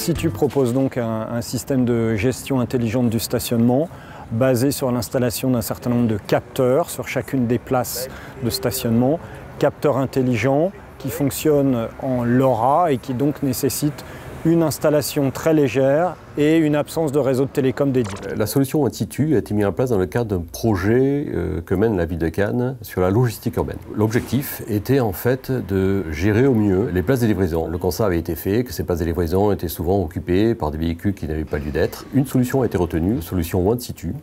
OneSitu propose donc un système de gestion intelligente du stationnement basé sur l'installation d'un certain nombre de capteurs sur chacune des places de stationnement, capteurs intelligents qui fonctionnent en LoRa et qui donc nécessitent une installation très légère et une absence de réseau de télécom dédié. La solution OneSitu a été mise en place dans le cadre d'un projet que mène la ville de Cannes sur la logistique urbaine. L'objectif était en fait de gérer au mieux les places de livraison. Le constat avait été fait que ces places de livraison étaient souvent occupées par des véhicules qui n'avaient pas lieu d'être. Une solution a été retenue, la solution OneSitu,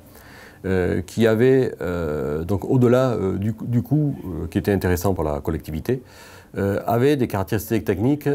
qui avait, donc au-delà du coût qui était intéressant pour la collectivité, avait des caractéristiques techniques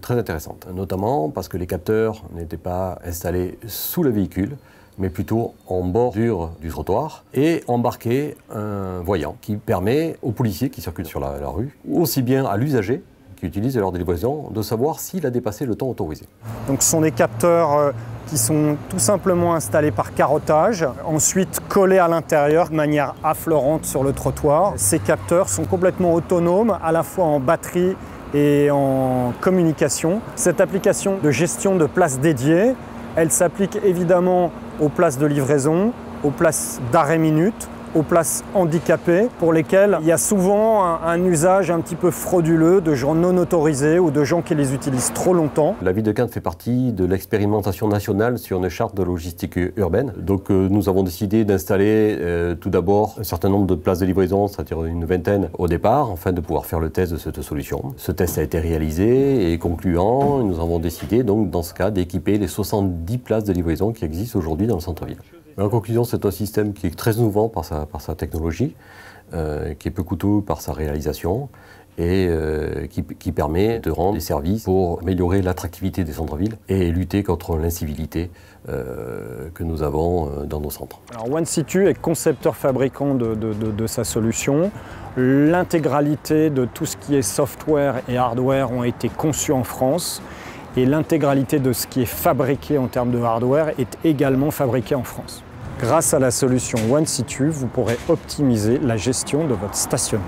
très intéressantes, notamment parce que les capteurs n'étaient pas installés sous le véhicule, mais plutôt en bordure du trottoir, et embarquaient un voyant qui permet aux policiers qui circulent sur la rue, aussi bien à l'usager qui utilise lors des livraisons, de savoir s'il a dépassé le temps autorisé. Donc ce sont des capteurs qui sont tout simplement installés par carottage, ensuite collés à l'intérieur de manière affleurante sur le trottoir. Ces capteurs sont complètement autonomes, à la fois en batterie et en communication. Cette application de gestion de places dédiées, elle s'applique évidemment aux places de livraison, aux places d'arrêt minute, aux places handicapées pour lesquelles il y a souvent un usage un petit peu frauduleux de gens non autorisés ou de gens qui les utilisent trop longtemps. La ville de Cannes fait partie de l'expérimentation nationale sur une charte de logistique urbaine. Donc nous avons décidé d'installer tout d'abord un certain nombre de places de livraison, c'est-à-dire une vingtaine au départ, afin de pouvoir faire le test de cette solution. Ce test a été réalisé et concluant, nous avons décidé donc dans ce cas d'équiper les 70 places de livraison qui existent aujourd'hui dans le centre-ville. En conclusion, c'est un système qui est très innovant par sa technologie, qui est peu coûteux par sa réalisation et qui permet de rendre des services pour améliorer l'attractivité des centres-villes et lutter contre l'incivilité que nous avons dans nos centres. Alors OneSitu est concepteur-fabricant de sa solution. L'intégralité de tout ce qui est software et hardware ont été conçus en France. Et l'intégralité de ce qui est fabriqué en termes de hardware est également fabriqué en France. Grâce à la solution OneSitu, vous pourrez optimiser la gestion de votre stationnement.